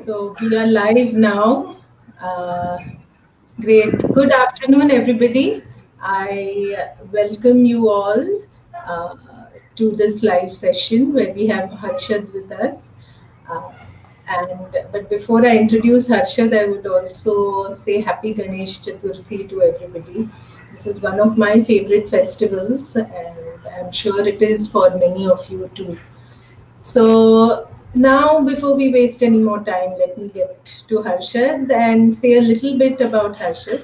So we are live now. Great. Good afternoon, everybody. I welcome you all uh, to this live session where we have Harshad with us. Uh, but before I introduce Harshad, I would also say Happy Ganesh Chaturthi to everybody. This is one of my favorite festivals, and I'm sure it is for many of you too. So now, before we waste any more time, let me get to Harshad and say a little bit about Harshad.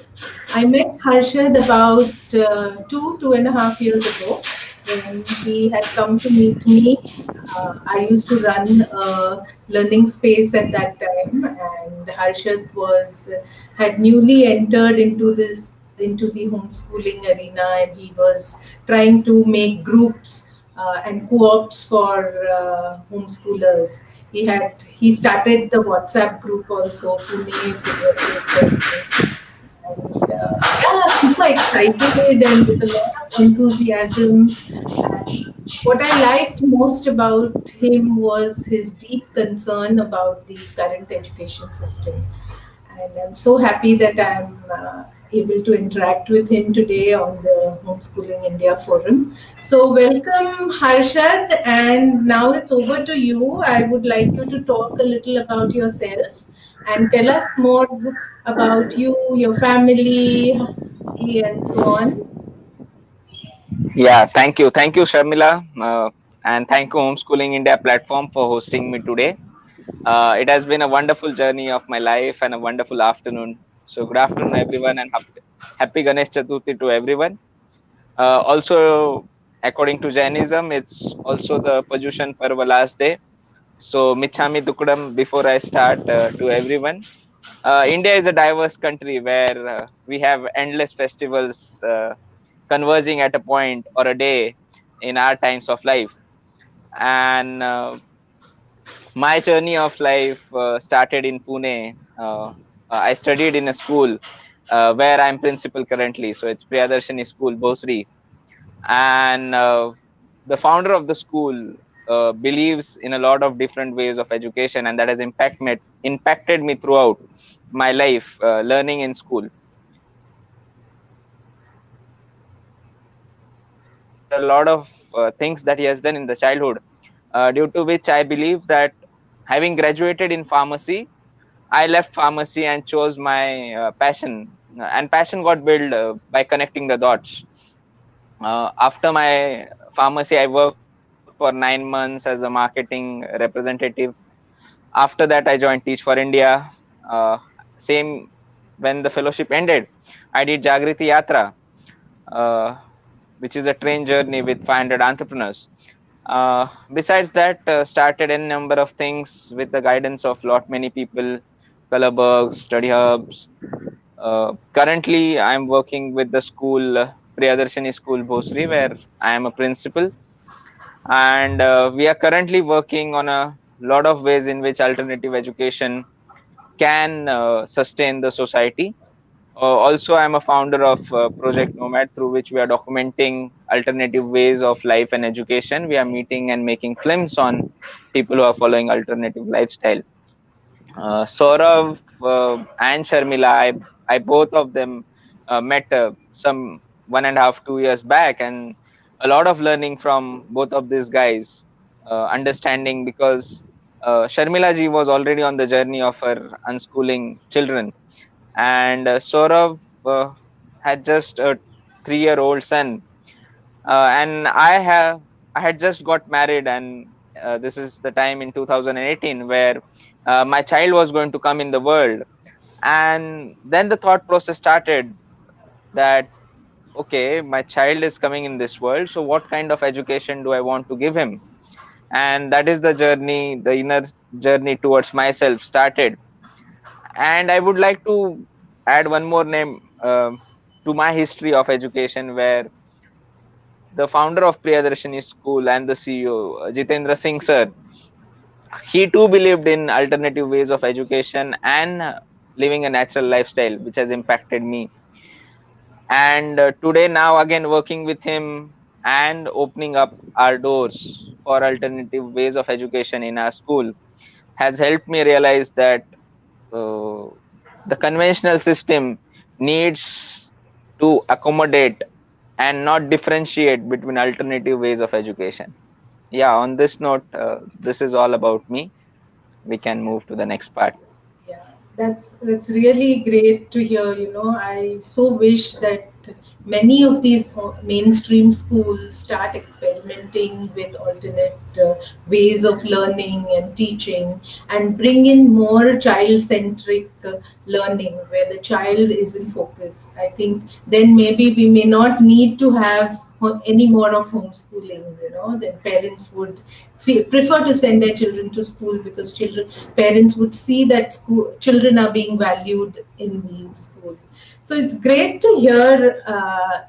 I met Harshad about 2.5 years ago when he had come to meet me. I used to run a learning space at that time, and Harshad was had newly entered into the homeschooling arena, and he was trying to make groups and co-ops for homeschoolers. He started the WhatsApp group also, Pune Pediatric Training, and yeah, super excited and with a lot of enthusiasm. And what I liked most about him was his deep concern about the current education system, and I'm so happy that I'm able to interact with him today on the Homeschooling India Forum. So, welcome, Harshad, and now it's over to you. I would like you to talk a little about yourself and tell us more about you, your family, and so on. Yeah, thank you. Thank you, Sharmila. And thank you, Homeschooling India platform, for hosting me today. It has been a wonderful journey of my life and a wonderful afternoon. So, good afternoon, everyone, and happy Ganesh Chaturthi to everyone. Also, according to Jainism, it's also the Pajushan Parva last day. So, Michhami Dukudam before I start to everyone. India is a diverse country where we have endless festivals converging at a point or a day in our times of life. And my journey of life started in Pune. I studied in a school where I'm principal currently. So it's Priyadarshini School, Bosri. And the founder of the school believes in a lot of different ways of education, and that has impacted me throughout my life learning in school. There are a lot of things that he has done in the childhood, due to which I believe that having graduated in pharmacy, I left pharmacy and chose my passion. And passion got built by connecting the dots. After my pharmacy, I worked for 9 months as a marketing representative. After that, I joined Teach for India. Same when the fellowship ended, I did Jagriti Yatra, uh, which is a train journey with 500 entrepreneurs. Besides that, started a number of things with the guidance of lot many people, colorburgs, study hubs. Currently, I'm working with the school Priyadarshini School Bhosri, where I am a principal, and we are currently working on a lot of ways in which alternative education can sustain the society. Also, I'm a founder of Project Nomad, through which we are documenting alternative ways of life and education. We are meeting and making films on people who are following alternative lifestyle. Saurav and Sharmila, I both of them met some 1.5, 2 years back, and a lot of learning from both of these guys. Understanding, because Sharmila ji was already on the journey of her unschooling children, and Saurav had just a 3-year-old son, and I had just got married, and this is the time in 2018 where my child was going to come in the world. And then the thought process started that, okay, my child is coming in this world, so what kind of education do I want to give him? And that is the journey, the inner journey towards myself started. And I would like to add one more name to my history of education, where the founder of Priyadarshini School and the CEO, Jitendra Singh sir, he too believed in alternative ways of education and living a natural lifestyle, which has impacted me. And today, now again working with him and opening up our doors for alternative ways of education in our school has helped me realize that uh, the conventional system needs to accommodate and not differentiate between alternative ways of education. Yeah, on this note, this is all about me. We can move to the next part. Yeah, that's really great to hear. I so wish that many of these mainstream schools start experimenting with alternate ways of learning and teaching, and bring in more child-centric learning where the child is in focus. I think then maybe we may not need to have any more of homeschooling. Then parents would prefer to send their children to school, because children parents would see that children are being valued in these schools. So it's great to hear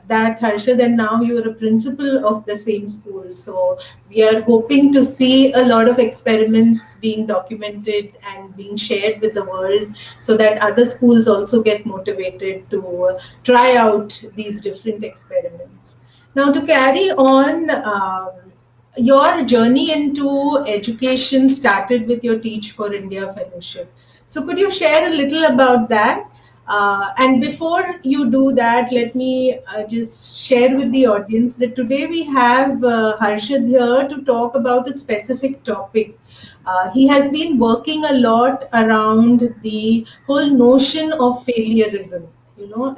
that, Harshad, and now you're a principal of the same school. So we are hoping to see a lot of experiments being documented and being shared with the world, so that other schools also get motivated to try out these different experiments. Now, to carry on, your journey into education started with your Teach for India fellowship. So, could you share a little about that? And before you do that, let me just share with the audience that today we have Harshad here to talk about a specific topic. He has been working a lot around the whole notion of faileurism,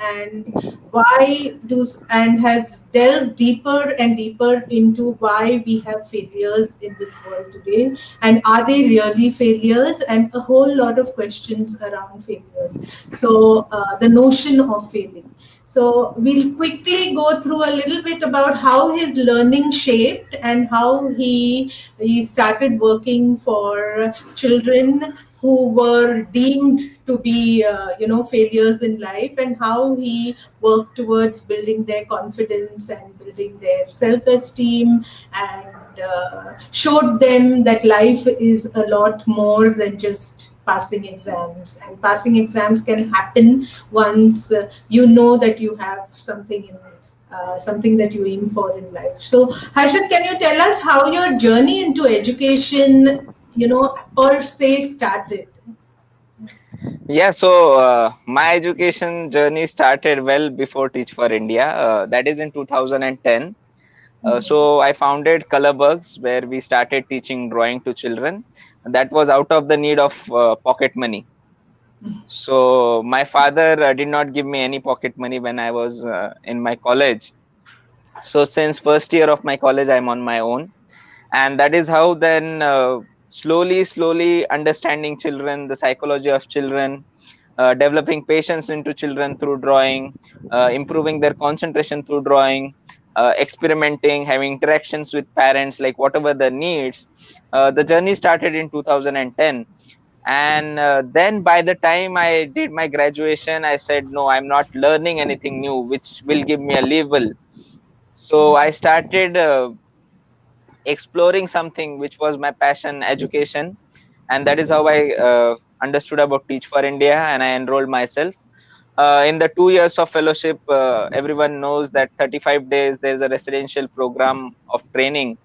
and why do and has delved deeper and deeper into why we have failures in this world today, and are they really failures, and a whole lot of questions around failures. So the notion of failing. So we'll quickly go through a little bit about how his learning shaped, and how he started working for children who were deemed to be failures in life, and how he worked towards building their confidence and building their self-esteem, and showed them that life is a lot more than just passing exams, and passing exams can happen once you know that you have something that you aim for in life. So, Harshad, can you tell us how your journey into education, per se started? Yeah, so my education journey started well before Teach for India. That is in 2010. So I founded Colorbugs, where we started teaching drawing to children. That was out of the need of pocket money. So my father did not give me any pocket money when I was in my college. So since first year of my college, I'm on my own, and that is how then slowly understanding children, the psychology of children, developing patience into children through drawing, improving their concentration through drawing, experimenting, having interactions with parents, like whatever the needs. The journey started in 2010. And then by the time I did my graduation, I said, no, I'm not learning anything new, which will give me a label. So I started exploring something which was my passion, education. And that is how I understood about Teach for India, and I enrolled myself. In the 2 years of fellowship, everyone knows that 35 days there's a residential program of training,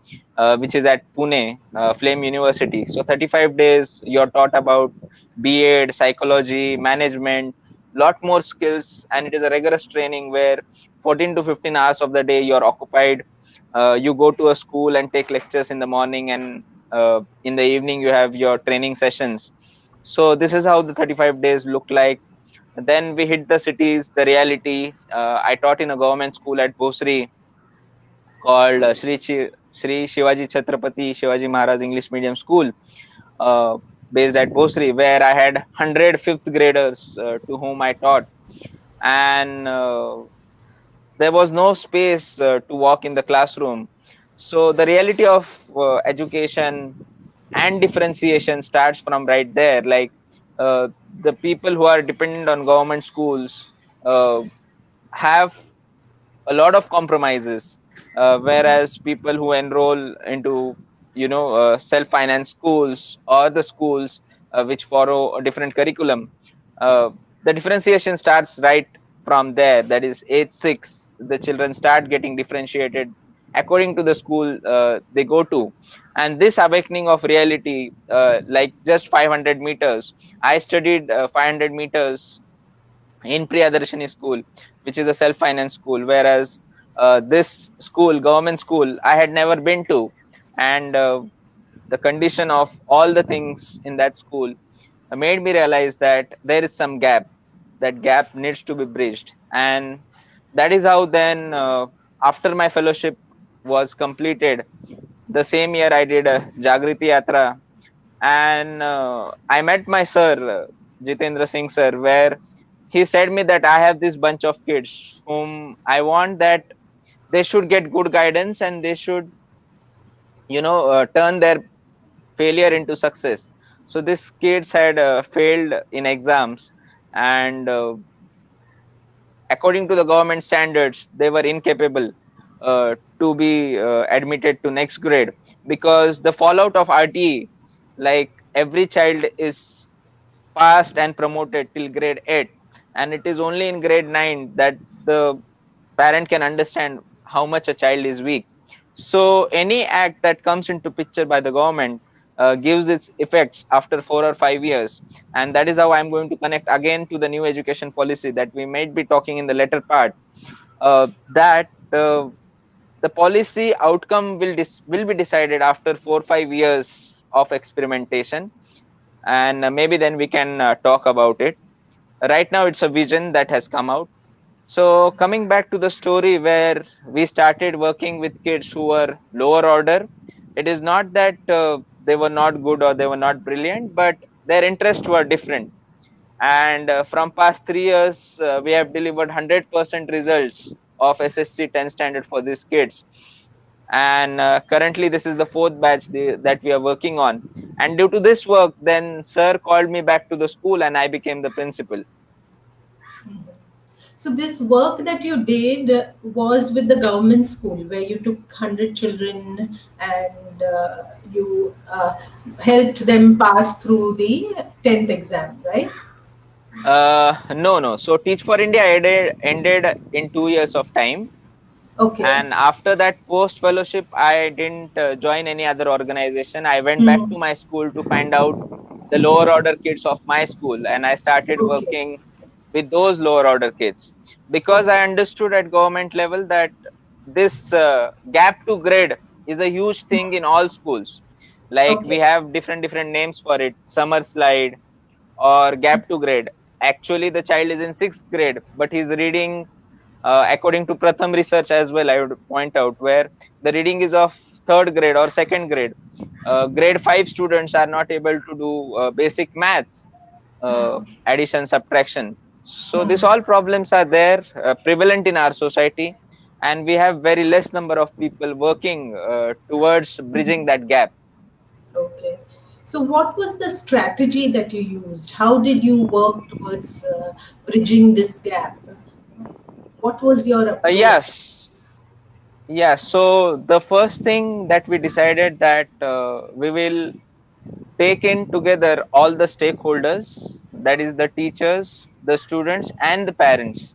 which is at Pune, Flame University. So 35 days you're taught about B.Ed, psychology, management, lot more skills, and it is a rigorous training where 14 to 15 hours of the day you're occupied. You go to a school and take lectures in the morning, and in the evening you have your training sessions. So this is how the 35 days look like. Then we hit the cities, the reality. I taught in a government school at Bosri called Shri Shivaji Chhatrapati Shivaji Maharaj English Medium School, uh, based at Bosri, where I had 100 fifth graders to whom I taught. And there was no space to walk in the classroom. So the reality of education and differentiation starts from right there. Like the people who are dependent on government schools uh, have a lot of compromises, whereas people who enroll into self-finance schools, or the schools which follow a different curriculum, uh, the differentiation starts right from there. That is age 6, the children start getting differentiated according to the school they go to. And this awakening of reality, like just 500 meters, I studied 500 meters in Priyadarshini school, which is a self-finance school, whereas this school, government school, I had never been to. And the condition of all the things in that school made me realize that there is some gap. That gap needs to be bridged. And that is how then, after my fellowship was completed, the same year I did a Jagriti Yatra. And I met my sir, Jitendra Singh sir, where he said me that I have this bunch of kids whom I want that they should get good guidance, and they should, turn their failure into success. So these kids had failed in exams, and according to the government standards, they were incapable to be admitted to next grade, because the fallout of RTE, like every child is passed and promoted till grade 8, and it is only in grade 9 that the parent can understand how much a child is weak. So any act that comes into picture by the government gives its effects after 4 or 5 years. And that is how I'm going to connect again to the new education policy that we might be talking in the later part. That the policy outcome will be decided after 4 or 5 years of experimentation, and maybe then we can talk about it. Right now it's a vision that has come out. So coming back to the story where we started working with kids who were lower order, it is not that they were not good or they were not brilliant, but their interests were different. And from past 3 years, we have delivered 100% results of SSC 10 standard for these kids. And currently this is the fourth batch that we are working on. And due to this work, then sir called me back to the school and I became the principal. So this work that you did was with the government school where you took 100 children and you helped them pass through the 10th exam, right? No. So Teach for India ended in 2 years of time. Okay. And after that post fellowship, I didn't join any other organization. I went back Hmm. to my school to find out the lower order kids of my school, and I started Okay. working with those lower order kids, because I Okay. understood at government level that this gap to grade is a huge thing in all schools. Like we Okay. have different names for it: summer slide or gap to grade. Actually the child is in 6th grade, but he's reading, according to Pratham research as well, I would point out, where the reading is of 3rd grade or 2nd grade. Grade 5 students are not able to do basic maths, addition, subtraction. So these all problems are there, prevalent in our society, and we have very less number of people working towards bridging that gap. Okay. So what was the strategy that you used? How did you work towards bridging this gap? What was your approach? Yes, yeah. So the first thing that we decided that we will take in together all the stakeholders, that is the teachers, the students, and the parents.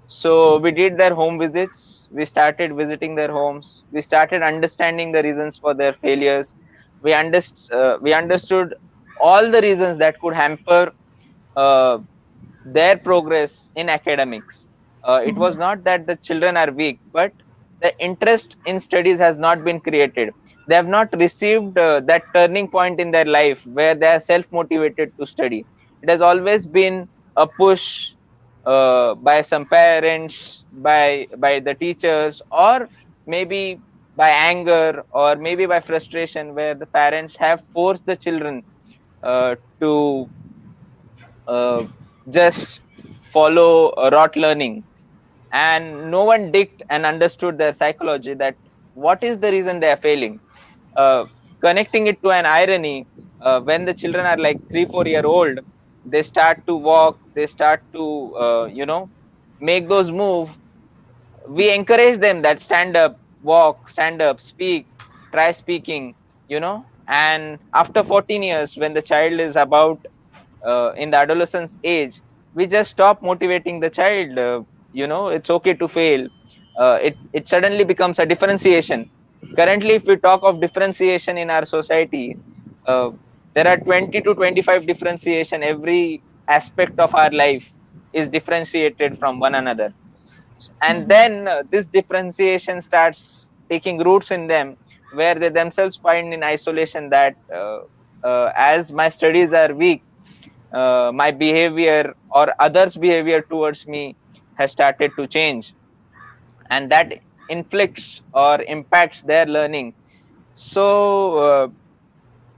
So we did their home visits. We started visiting their homes. We started understanding the reasons for their failures. We understood all the reasons that could hamper uh, their progress in academics. It was not that the children are weak, but the interest in studies has not been created. They have not received that turning point in their life where they are self motivated to study. It has always been a push by some parents, by the teachers, or maybe by anger, or maybe by frustration, where the parents have forced the children to uh, just follow rote learning, and no one digged and understood their psychology, that what is the reason they are failing. uh, Connecting it to an irony, when the children are like 3 4 year old, they start to walk, they start to make those move. We encourage them that stand up, walk, stand up, speak, try speaking, and after 14 years, when the child is about in the adolescence age, we just stop motivating the child. It's okay to fail. it suddenly becomes a differentiation. Currently, if we talk of differentiation in our society, uh, there are 20 to 25 differentiation. Every aspect of our life is differentiated from one another, and then this differentiation starts taking roots in them, where they themselves find in isolation that as my studies are weak, my behavior or others behavior towards me has started to change, and that inflicts or impacts their learning. So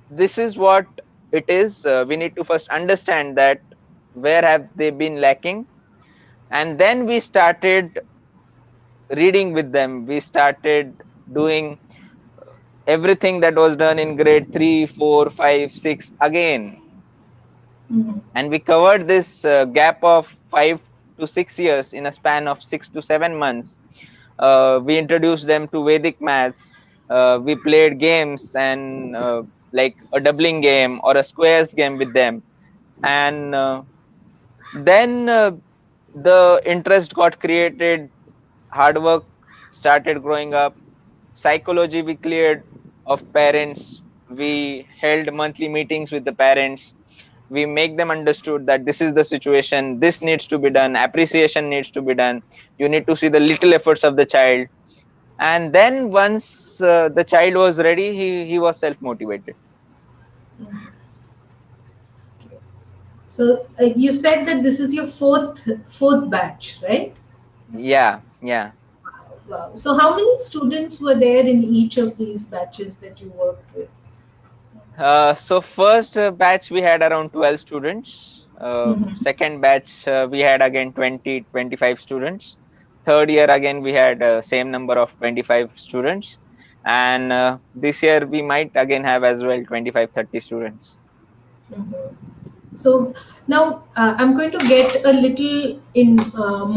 this is what it is. We need to first understand that where have they been lacking, and then we started reading with them. We started doing everything that was done in grade 3, 4, 5, 6 again, Mhm. and we covered this gap of 5 to 6 years in a span of 6 to 7 months. We introduced them to Vedic maths. We played games and like a doubling game or a squares game with them, and then the interest got created. Hard work started growing up. Psychology we cleared of parents. We held monthly meetings with the parents. We make them understood that this is the situation, this needs to be done, appreciation needs to be done, you need to see the little efforts of the child. And then once the child was ready, he was self motivated. Okay. So you said that this is your fourth batch, right? Yeah, yeah. Wow. So how many students were there in each of these batches that you worked with? So first batch we had around 12 students. Mhm. Second batch we had again 20-25 students. Third year again we had same number of 25 students. And this year we might again have as well 25-30 students. Mhm. So now I'm going to get a little in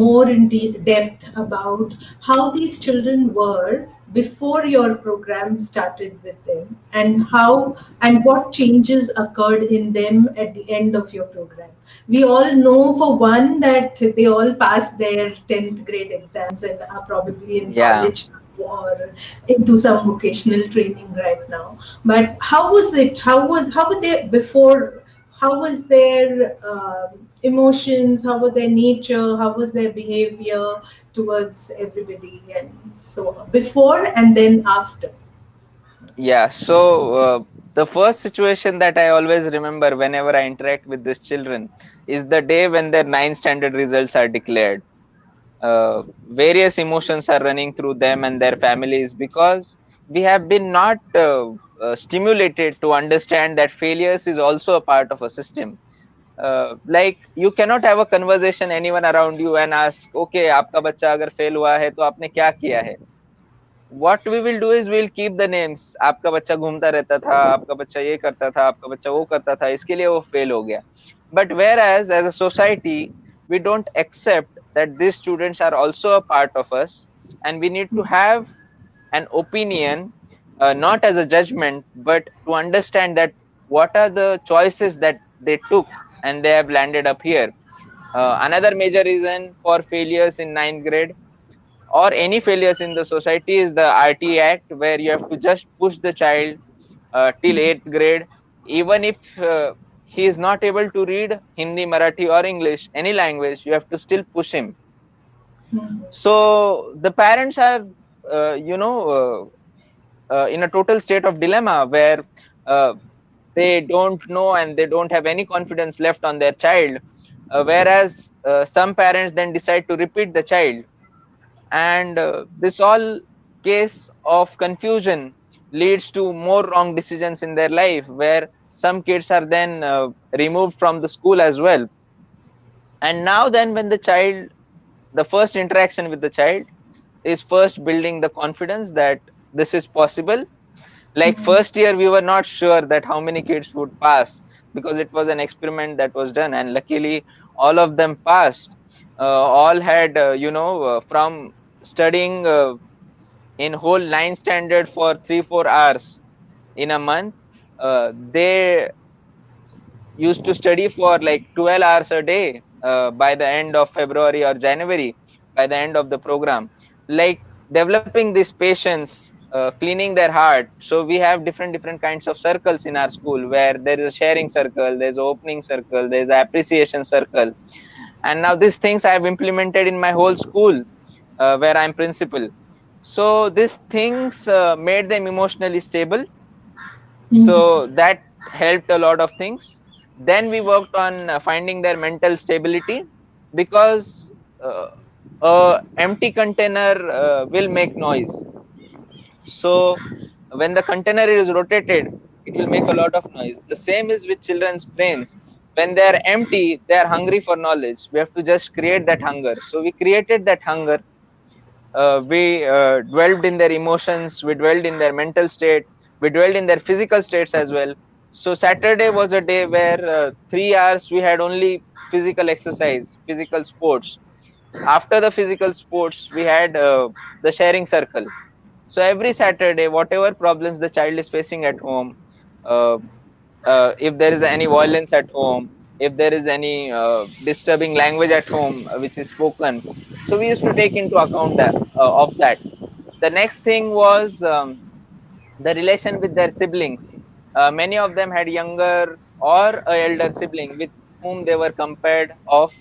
more in depth about how these children were before your program started with them, and how and what changes occurred in them at the end of your program. We all know, for one, that they all passed their 10th grade exams and are probably in Yeah. college or into some vocational training right now. But how was it? How were they before? How was their emotions? How was their nature? How was their behavior towards everybody, and so on, before and then after? Yeah, so the first situation that I always remember whenever I interact with these children is the day when their ninth standard results are declared. Various emotions are running through them and their families, because we have been not stimulated to understand that failures is also a part of a system. Like you cannot have a conversation anyone around you and ask, okay, आपका बच्चा अगर fail हुआ है तो आपने क्या किया है. What we will do is we'll keep the names. आपका बच्चा घूमता रहता था, आपका बच्चा ये करता था, आपका बच्चा वो करता था, इसके लिए वो फेल हो गया. But whereas as a society we don't accept that these students are also a part of us, and we need to have an opinion, not as a judgment but to understand that what are the choices that they took and they have landed up here. Another major reason for failures in ninth grade or any failures in the society is the RT Act, where you have to just push the child till eighth grade, even if he is not able to read Hindi, Marathi, or English, any language, you have to still push him. Mhm. So the parents are, in a total state of dilemma where uh, they don't know and they don't have any confidence left on their child. Whereas some parents then decide to repeat the child, and this all case of confusion leads to more wrong decisions in their life, where some kids are then removed from the school as well. And now then when the child, the first interaction with the child is first building the confidence that this is possible. Like Mhm. first year we were not sure that how many kids would pass, because it was an experiment that was done, and luckily all of them passed. All had from studying in whole 9 standard for 3-4 hours in a month, they used to study for like 12 hours a day by the end of February or January, by the end of the program. like developing this patience, cleaning their heart. So we have different kinds of circles in our school, where there is a sharing circle, there's an opening circle, there's an appreciation circle. And now these things I have implemented in my whole school, where I'm principal. So these things made them emotionally stable, so that helped a lot of things. Then we worked on finding their mental stability, because uh, a empty container will make noise. So when the container is rotated, it will make a lot of noise. The same is with children's brains. When they are empty, they are hungry for knowledge. We have to just create that hunger. So we created that hunger. We dwelled in their emotions, we dwelled in their mental state, we dwelled in their physical states as well. So Saturday was a day where 3 hours we had only physical exercise, physical sports. After the physical sports, we had the sharing circle. So every Saturday, whatever problems the child is facing at home, uh, if there is any violence at home, if there is any disturbing language at home which is spoken, so we used to take into account of that. The next thing was the relation with their siblings. Many of them had younger or a elder sibling with whom they were compared of,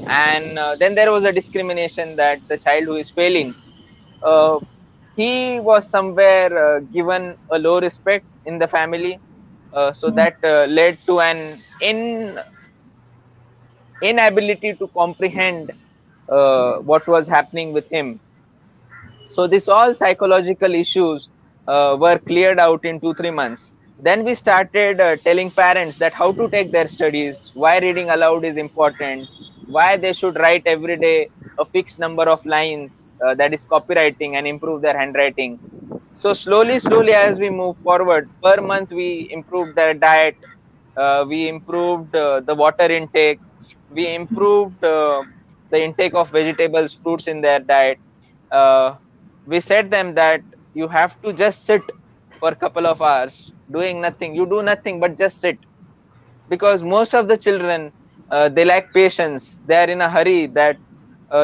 and then there was a discrimination that the child who is failing, uh, he was somewhere given a low respect in the family. So that led to an inability to comprehend what was happening with him. So this all psychological issues were cleared out in 2 3 months. Then we started telling parents that how to take their studies, why reading aloud is important, why they should write every day a fixed number of lines, that is copywriting, and improve their handwriting. So slowly as we move forward, per month we improved their diet, we improved the water intake, we improved the intake of vegetables, fruits in their diet. uh, we said them that you have to just sit for a couple of hours doing nothing. You do nothing but just sit, because most of the children, they lack patience. They are in a hurry that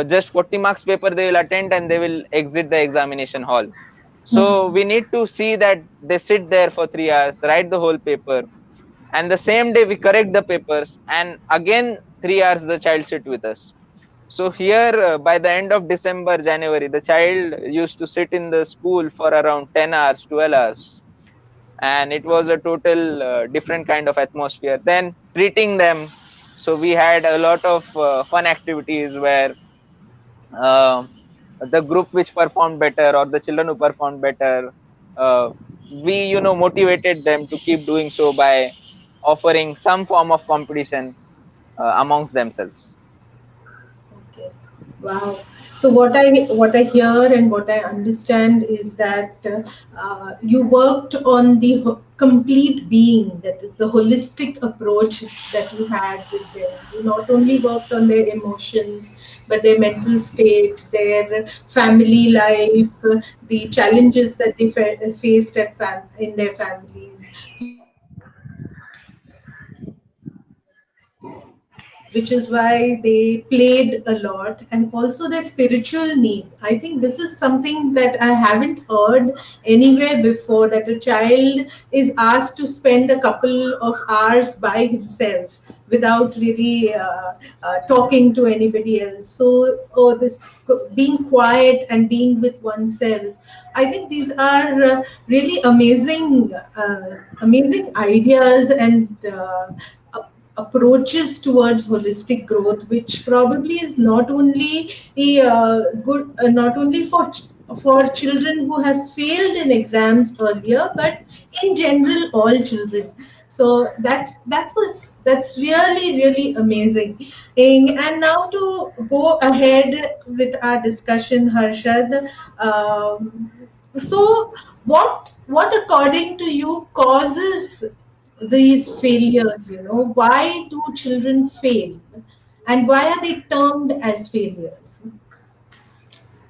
just 40 marks paper they will attend and they will exit the examination hall. So we need to see that they sit there for 3 hours, write the whole paper, and the same day we correct the papers, and again 3 hours the child sit with us. So here, by the end of December, January, the child used to sit in the school for around 10 hours, 12 hours. And it was a total different kind of atmosphere. Then treating them. So we had a lot of fun activities where uh, the group which performed better, or the children who performed better, uh, we, motivated them to keep doing so by offering some form of competition amongst themselves. Okay. Wow. So what I hear and what I understand is that you worked on the complete being, that is the holistic approach that you had with them. You not only worked on their emotions, but their mental state, their family life, the challenges that they faced in their families. You worked on their emotional which is why they played a lot, and also their spiritual need. I think this is something that I haven't heard anywhere before, that a child is asked to spend a couple of hours by himself without really talking to anybody else. So, oh, this being quiet and being with oneself, I think these are really amazing ideas and approaches towards holistic growth, which probably is not only good, not only for children who have failed in exams earlier, but in general all children. So that's really amazing. And now to go ahead with our discussion, Harshad. So what according to you causes these failures? Why do children fail, and why are they termed as failures?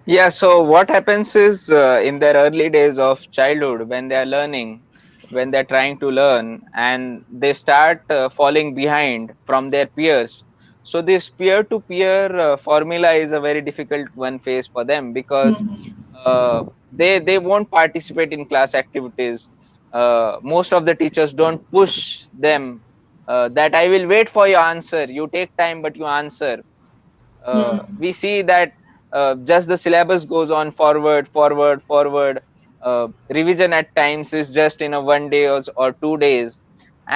Yeah, so what happens is, in their early days of childhood, when they are learning, when they're trying to learn, and they start falling behind from their peers. So this peer to peer formula is a very difficult one phase for them, because uh, they won't participate in class activities. Most of the teachers don't push them, that I will wait for your answer, you take time but you answer. We see that just the syllabus goes on forward, forward, forward. Revision at times is just in a 1 day or 2 days,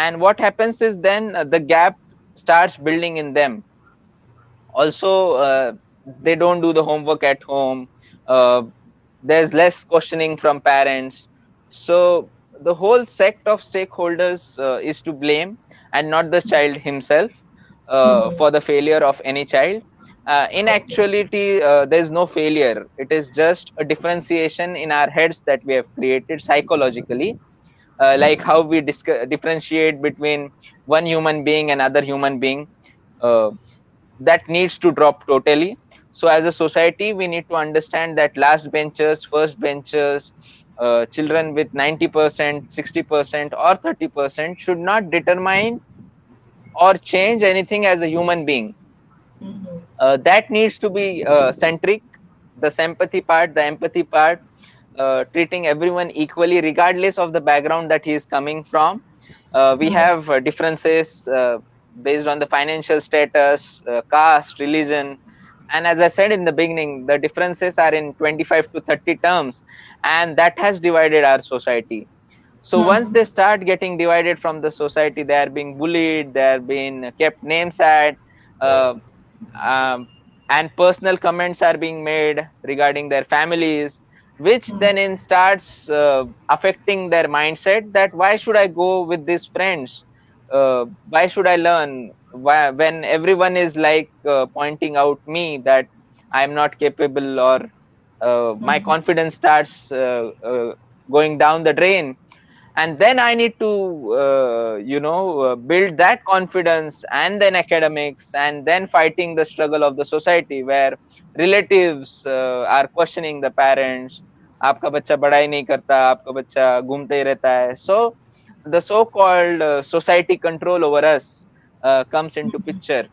and what happens is then the gap starts building in them. Also, they don't do the homework at home. uh, there's less questioning from parents. So the whole sect of stakeholders is to blame, and not the child himself, for the failure of any child. In actuality, there's no failure, it is just a differentiation in our heads that we have created psychologically. Like how we differentiate between one human being and other human being, uh, that needs to drop totally. So as a society, we need to understand that last benchers, first benchers, children with 90%, 60%, or 30% should not determine or change anything as a human being. That needs to be centric. The sympathy part, the empathy part, treating everyone equally regardless of the background that he is coming from. We have differences based on the financial status, caste, religion, and as I said in the beginning, the differences are in 25 to 30 terms, and that has divided our society. So once they start getting divided from the society, they are being bullied, they are being kept names at, uh, um, and personal comments are being made regarding their families, which then in starts affecting their mindset, that why should I go with these friends, why should I learn, why, when everyone is like pointing out me that I am not capable, or my confidence starts going down the drain. And then I need to build that confidence, and then academics, and then fighting the struggle of the society, where relatives are questioning the parents, आपका बच्चा पढ़ाई नहीं करता, आपका बच्चा घूमते ही रहता है. So the so called society control over us comes into picture.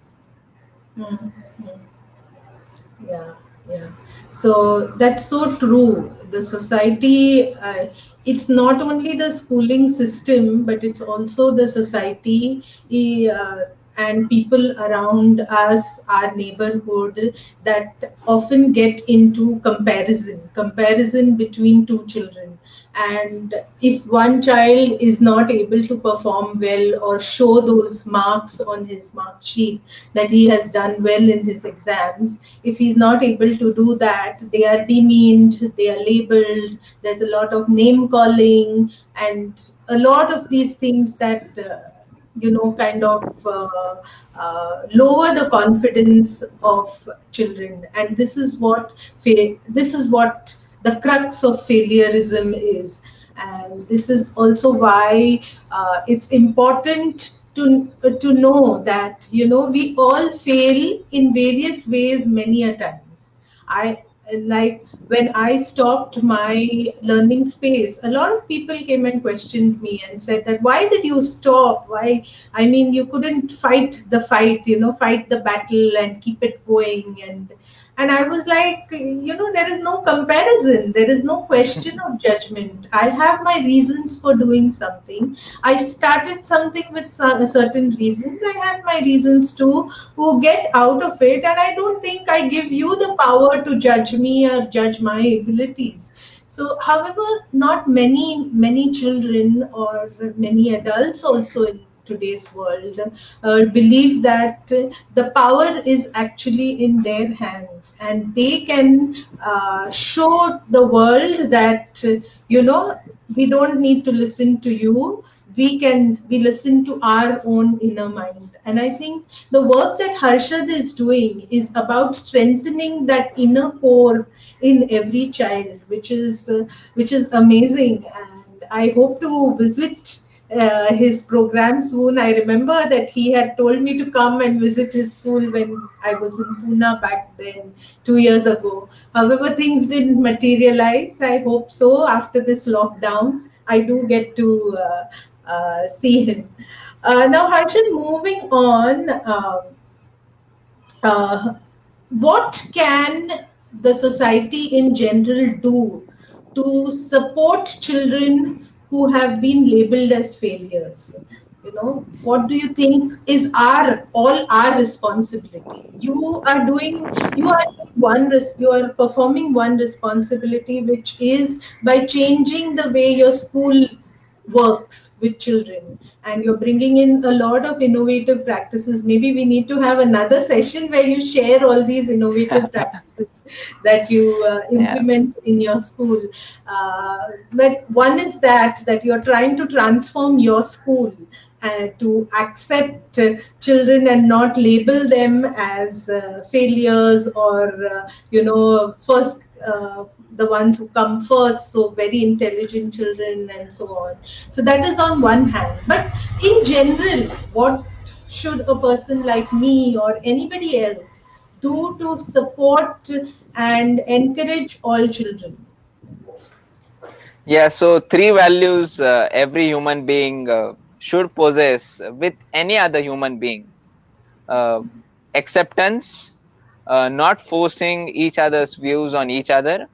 Yeah, yeah. So that's so true. The society, it's not only the schooling system, but it's also the society, and people around us, our neighborhood, that often get into comparison between two children. And if one child is not able to perform well or show those marks on his mark sheet that he has done well in his exams, if he's not able to do that, they are demeaned, they are labeled, there's a lot of name calling, and a lot of these things that kind of lower the confidence of children. And this is what the crux of failureism is. And this is also why it's important to know that we all fail in various ways many a times. I like when I stopped my learning space, a lot of people came and questioned me and said that why did you stop? Why? I mean, you couldn't fight the fight, fight the battle and keep it going. And I was like, there is no comparison. There is no question of judgment. I have my reasons for doing something. I started something with certain reasons. I have my reasons too, who get out of it. And I don't think I give you the power to judge me or judge my abilities. So, however, not many children or many adults also in today's world believe that the power is actually in their hands, and they can show the world that we don't need to listen to you. We listen to our own inner mind. And I think the work that Harshad is doing is about strengthening that inner core in every child, which is amazing. And I hope to visit his program soon. I remember that he had told me to come and visit his school when I was in Pune back then, 2 years ago. However, things didn't materialize. I hope so. After this lockdown, I do get to see him. Now, Harshad, moving on. uh, what can the society in general do to support children who have been labeled as failures? You know, what do you think is our all our responsibility? You are you are performing one responsibility, which is by changing the way your school works with children, and you're bringing in a lot of innovative practices. Maybe we need to have another session where you share all these innovative practices that you Yeah. implement in your school. But one is that you're trying to transform your school to accept children and not label them as failures, or first, the ones who come first, so very intelligent children and so on. So that is on one hand. But in general, what should a person like me or anybody else do to support and encourage all children? Yeah, so three values every human being should possess with any other human being: uh, acceptance, not forcing each other's views on each other;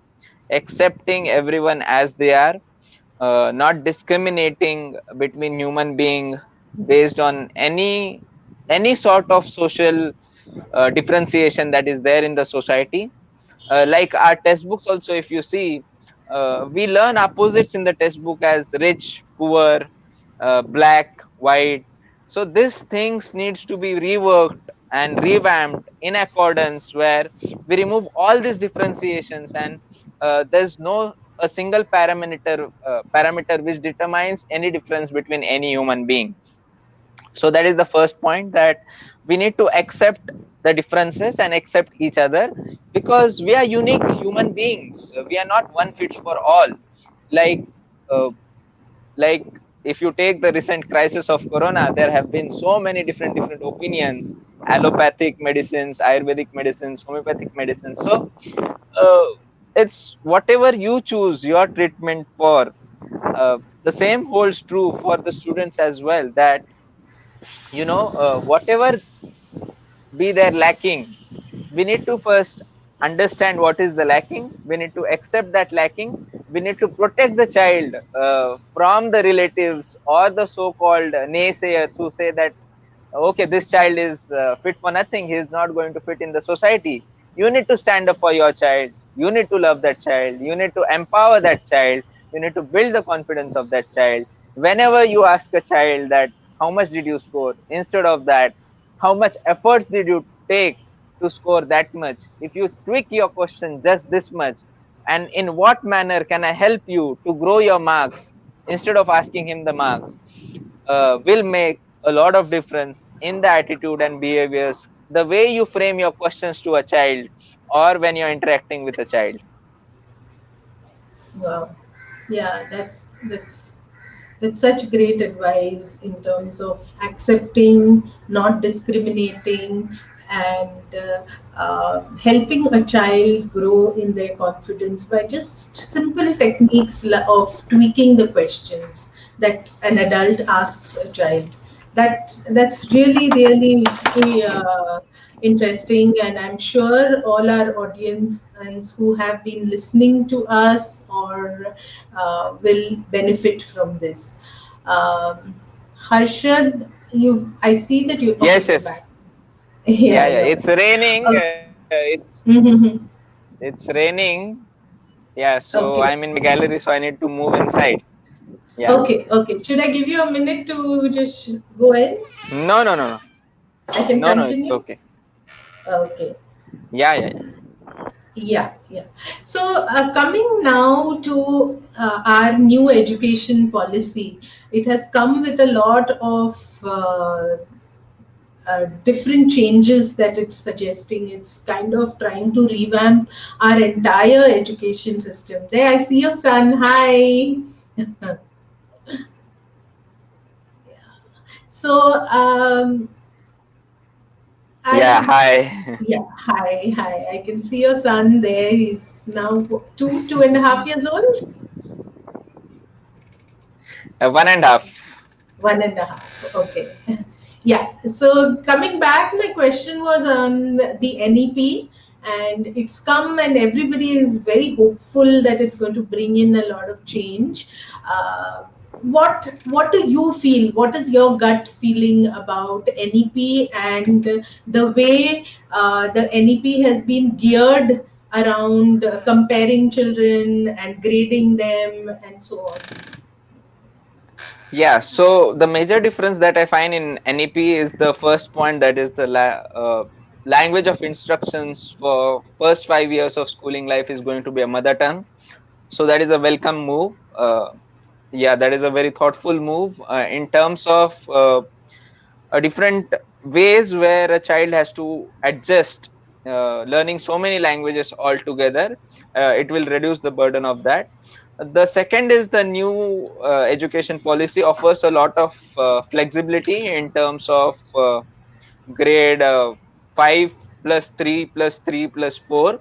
accepting everyone as they are, not discriminating between human being based on any sort of social differentiation that is there in the society. Like our textbooks also, if you see, we learn opposites in the textbook as rich, poor, black, white. So these things needs to be reworked and revamped in accordance, where we remove all these differentiations, and there's no a single parameter which determines any difference between any human being. So that is the first point, that we need to accept the differences and accept each other, because we are unique human beings. We are not one fits for all. Like uh, like if you take the recent crisis of corona, there have been so many different opinions: allopathic medicines, ayurvedic medicines, homeopathic medicines. So uh, it's whatever you choose your treatment for. The same holds true for the students as well, that whatever be there lacking, we need to first understand what is the lacking. We need to accept that lacking. We need to protect the child from the relatives or the so-called naysayers who say that, okay, this child is fit for nothing, he is not going to fit in the society. You need to stand up for your child. You need to love that child. You need to empower that child. You need to build the confidence of that child. Whenever you ask a child that how much did you score, instead of that, how much efforts did you take to score that much, if you tweak your question just this much, and in what manner can I help you to grow your marks, instead of asking him the marks, will make a lot of difference in the attitude and behaviors, the way you frame your questions to a child, or when you're interacting with a child. Wow. Yeah, that's such great advice in terms of accepting, not discriminating, and helping a child grow in their confidence by just simple techniques of tweaking the questions that an adult asks a child. That's really interesting, and I'm sure all our audience and who have been listening to us or will benefit from this. um, Harshad, I see that you, okay, Yes, you're yes, back. yes. Yeah, Yeah, yeah. you're It's back. raining. Okay. It's it's raining. Yeah. So Okay. I'm in my gallery, so I need to move inside. Yeah. Okay, okay. Should I give you a minute to just go in? No, no, no, no, I can no, no. It's continue. okay. Okay. Yeah, yeah, yeah. Yeah, yeah. So, coming now to our new education policy, it has come with a lot of different changes that it's suggesting. It's kind of trying to revamp our entire education system. There, I see your son. Hi. So, Yeah. I Hi. yeah, hi, hi. I can see your son there. He's now 2.5 years old. 1.5. 1.5. Okay. Yeah. So coming back, my question was on the NEP, and it's come, and everybody is very hopeful that it's going to bring in a lot of change. What do you feel? What is your gut feeling about NEP and the way the NEP has been geared around comparing children and grading them and so on? Yeah, so the major difference that I find in NEP is the first point, that is the language of instructions for first 5 years of schooling life is going to be a mother tongue. So that is a welcome move. Yeah, that is a very thoughtful move in terms of different ways where a child has to adjust learning so many languages altogether. It will reduce the burden of that. The second is the new education policy offers a lot of flexibility in terms of grade 5 plus 3 plus 3 plus 4,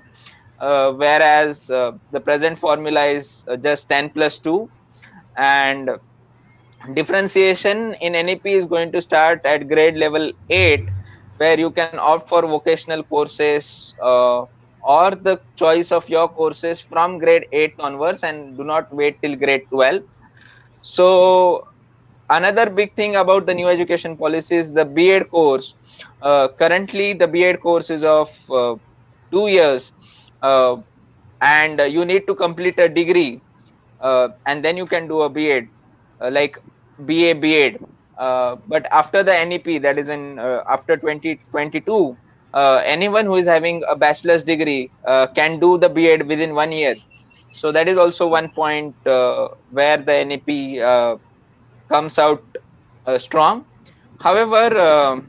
whereas the present formula is just 10 plus 2. And differentiation in NEP is going to start at grade level 8, where you can opt for vocational courses or the choice of your courses from grade 8 onwards, and do not wait till grade 12. So another big thing about the new education policy is the B.Ed course. Currently the B.Ed course is of 2 years, uh, and you need to complete a degree, and then you can do a B.Ed, like BA B.Ed. But after the NEP, that is in after 2022, anyone who is having a bachelor's degree can do the B.Ed within 1 year. So that is also one point where the NEP comes out strong. However,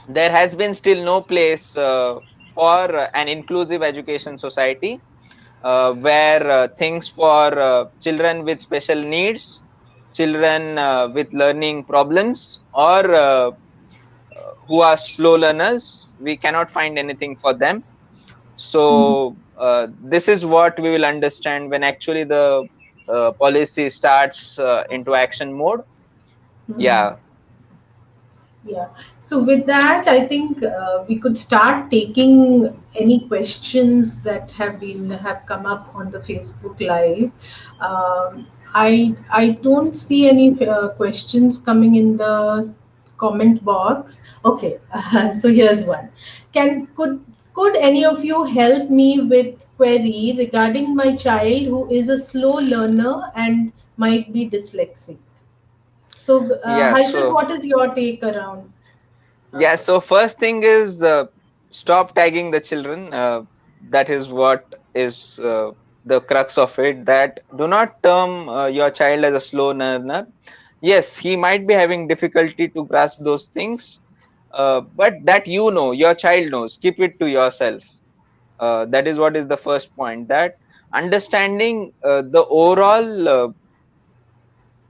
there has been still no place for an inclusive education society, where things for children with special needs, children with learning problems, or who are slow learners, we cannot find anything for them. So this is what we will understand when actually the policy starts into action mode. Mhm. Yeah. Yeah. So with that, I think we could start taking any questions that have come up on the Facebook Live. I don't see any questions coming in the comment box. Okay, so here's one. Can could any of you help me with query regarding my child who is a slow learner and might be dyslexic? So, Yeah, Harshad, so what is your take around yeah, this? so first thing is stop tagging the children. That is what is the crux of it. That do not term your child as a slow learner. Yes, he might be having difficulty to grasp those things, but that you know, your child knows. Keep it to yourself. That is what is the first point. That understanding the overall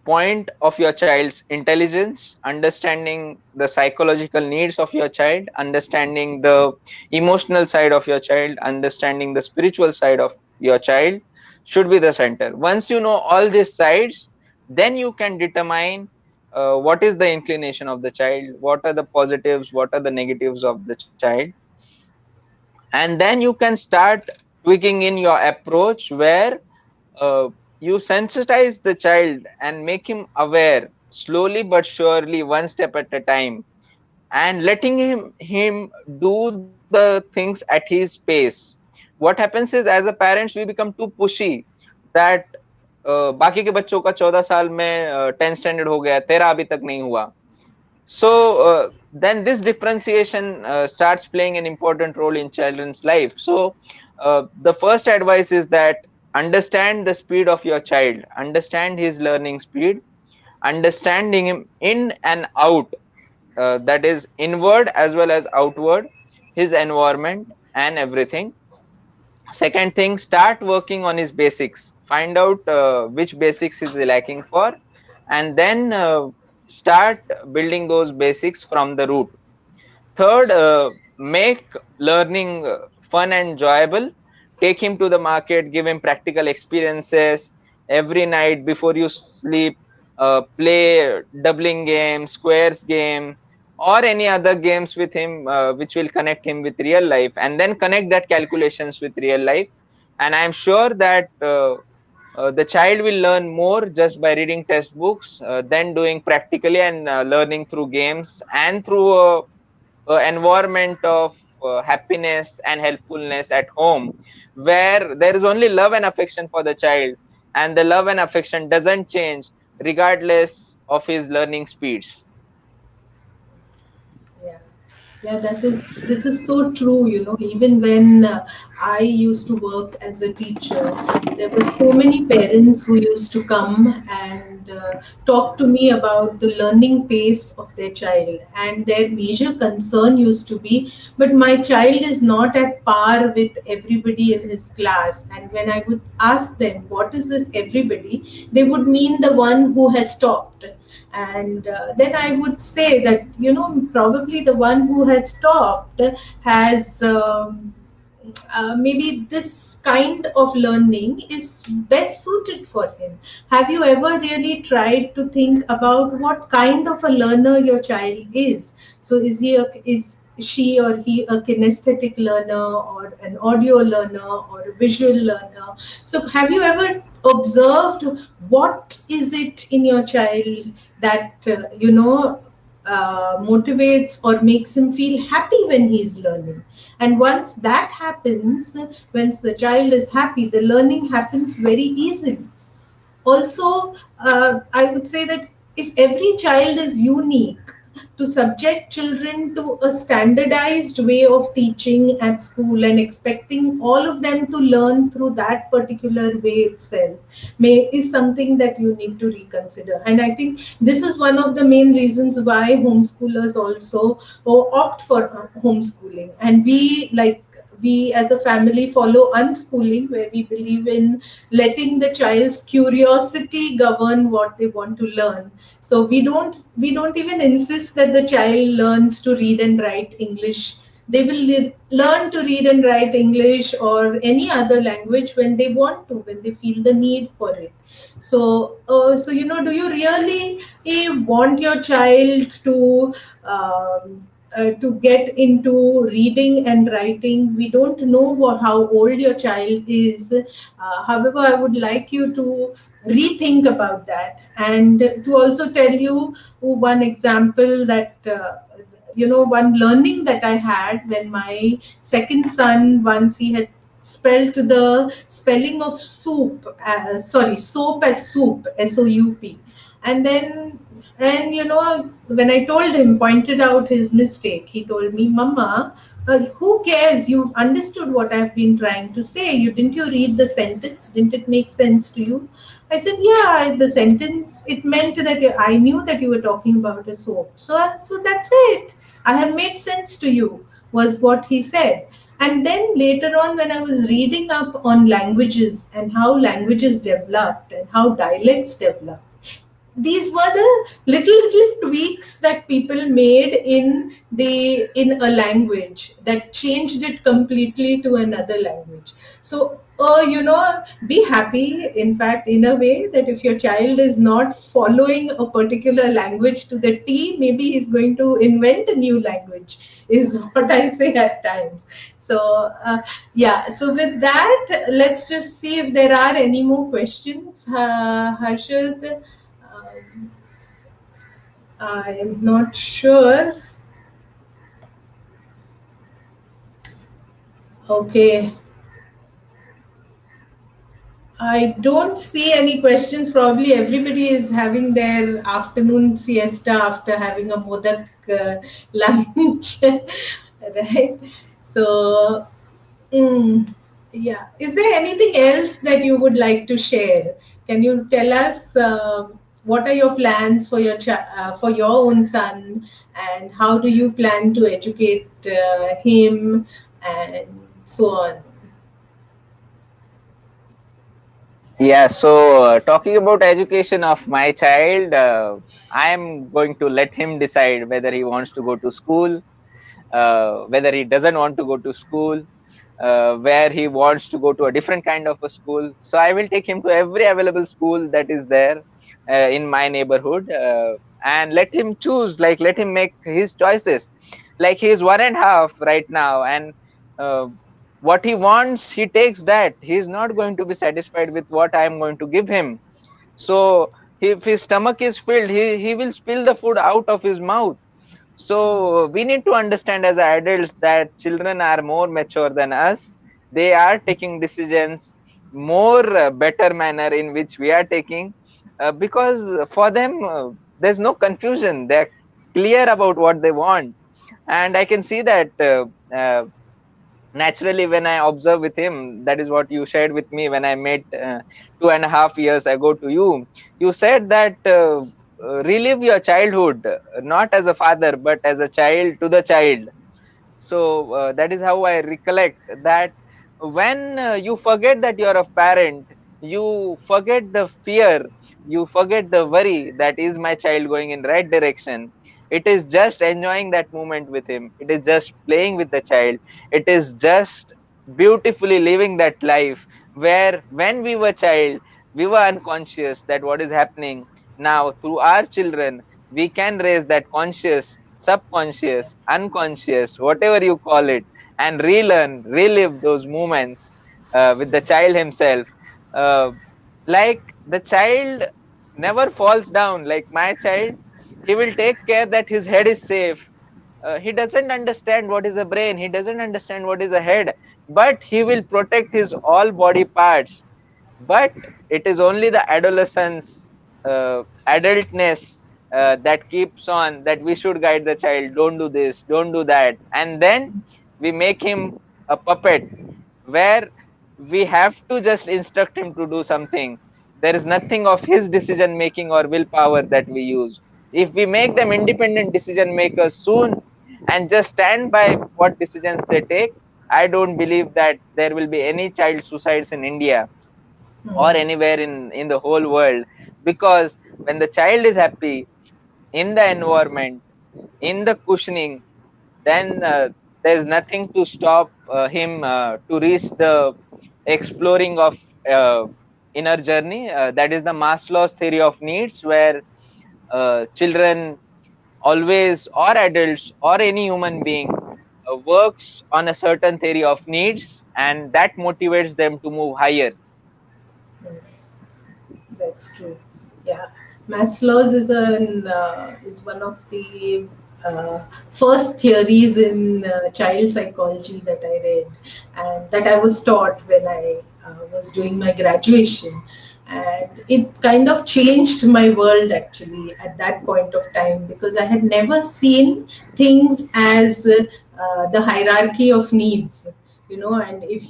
point of your child's intelligence, understanding the psychological needs of your child, understanding the emotional side of your child, understanding the spiritual side of your child should be the center. Once you know all these sides, then you can determine what is the inclination of the child, what are the positives, what are the negatives of the child, and then you can start tweaking in your approach where uh, you sensitize the child and make him aware slowly but surely, one step at a time, and letting him do the things at his pace. What happens is, as a parents, we become too pushy, that बाकी के बच्चों का 14 साल में 10 standard हो गया, तेरा अभी तक नहीं हुआ. So then this differentiation starts playing an important role in children's life. So the first advice is that understand the speed of your child, understand his learning speed, understanding him in and out, that is inward as well as outward, his environment and everything. Second thing, start working on his basics, find out which basics is lacking for, and then start building those basics from the root. Third, make learning fun and enjoyable. Take him to the market, give him practical experiences every night before you sleep. Play doubling game, squares game, or any other games with him, which will connect him with real life, and then connect that calculations with real life. And I am sure that the child will learn more just by reading textbooks, than doing practically and learning through games and through environment of happiness and helpfulness at home, where there is only love and affection for the child, and the love and affection doesn't change regardless of his learning speeds. Yeah. Yeah, this is so true. Even when I used to work as a teacher, there were so many parents who used to come and talk to me about the learning pace of their child, and their major concern used to be, but my child is not at par with everybody in his class. And when I would ask them, what is this everybody, they would mean the one who has stopped. And then I would say that, probably the one who has stopped has maybe this kind of learning is best suited for him. Have you ever really tried to think about what kind of a learner your child is? So is she or he a kinesthetic learner, or an audio learner, or a visual learner? So have you ever observed what is it in your child that motivates or makes him feel happy when he's learning? And once that happens, once the child is happy, the learning happens very easily. Also, I would say that if every child is unique, to subject children to a standardized way of teaching at school and expecting all of them to learn through that particular way itself is something that you need to reconsider. And I think this is one of the main reasons why homeschoolers also opt for homeschooling. And we as a family follow unschooling, where we believe in letting the child's curiosity govern what they want to learn. So we don't even insist that the child learns to read and write English. They will learn to read and write English or any other language when they want to, when they feel the need for it. So do you really want your child to get into reading and writing? We don't know how old your child is. However, I would like you to rethink about that, and to also tell you one example that one learning that I had when my second son, once he had spelled the spelling of soup, soap as soup, SOUP. And then, and when I told him, pointed out his mistake, he told me, Mama, who cares? You've understood what I've been trying to say. Didn't you read the sentence? Didn't it make sense to you? I said, yeah, the sentence, it meant that I knew that you were talking about a soap. So that's it. I have made sense to you, was what he said. And then later on, when I was reading up on languages and how languages developed and how dialects developed, these were the little tweaks that people made in a language that changed it completely to another language. So be happy, in fact, in a way, that if your child is not following a particular language to the T, maybe he's going to invent a new language, is what I say at times. So so with that, let's just see if there are any more questions. Harshad, I am not sure. Okay. I don't see any questions. Probably everybody is having their afternoon siesta after having a modak lunch, right? So, mm, yeah. Is there anything else that you would like to share? Can you tell us what are your plans for for your own son, and how do you plan to educate him, and so on? Yeah, so talking about education of my child, I am going to let him decide whether he wants to go to school, whether he doesn't want to go to school, where he wants to go to a different kind of a school. So I will take him to every available school that is there, in my neighborhood, and let him choose, like let him make his choices. Like he's 1.5 right now, and uh, what he wants, he takes that. He's not going to be satisfied with what I am going to give him. So if his stomach is filled, he will spill the food out of his mouth. So we need to understand as adults that children are more mature than us. They are taking decisions more better manner in which we are taking, because for them there's no confusion. They're clear about what they want, and I can see that naturally when I observe with him. That is what you shared with me when I met 2.5 years ago to you. You said that relive your childhood, not as a father but as a child to the child. So that is how I recollect that when you forget that you are a parent, you forget the fear, you forget the worry that is my child going in right direction. It is just enjoying that moment with him. It is just playing with the child. It is just beautifully living that life where when we were child, we were unconscious that what is happening. Now through our children, we can raise that conscious, subconscious, unconscious, whatever you call it, and relearn, relive those moments with the child himself. Uh, like the child never falls down. Like my child, he will take care that his head is safe. He doesn't understand what is a brain, he doesn't understand what is a head, but he will protect his all body parts. But it is only the adolescence, adultness, that keeps on that we should guide the child, don't do this, don't do that, and then we make him a puppet where we have to just instruct him to do something. There is nothing of his decision making or willpower that we use. If we make them independent decision makers soon and just stand by what decisions they take, I don't believe that there will be any child suicides in India or Hmm. anywhere in the whole world. Because when the child is happy in the environment, in the cushioning, then there's nothing to stop him to reach the exploring of uh, inner journey. That is the Maslow's theory of needs, where children always, or adults or any human being, works on a certain theory of needs, and that motivates them to move higher. That's true. Yeah, Maslow's is one of the first theories in child psychology that I read, and that I was taught when I was doing my graduation, and it kind of changed my world actually at that point of time, because I had never seen things as the hierarchy of needs, and if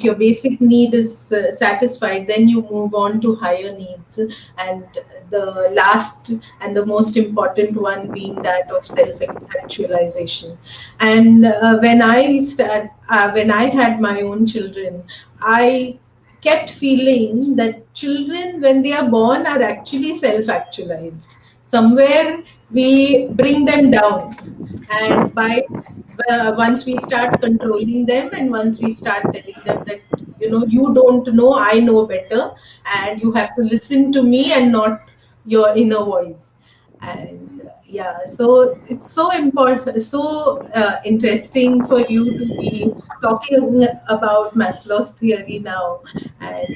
your basic need is satisfied, then you move on to higher needs, and the last and the most important one being that of self actualization. And when I had my own children, I kept feeling that children, when they are born, are actually self actualized. Somewhere we bring them down, and by once we start controlling them, and once we start telling them that, you don't know, I know better, and you have to listen to me and not your inner voice. And yeah, so it's so important, so interesting for you to be talking about Maslow's theory now. And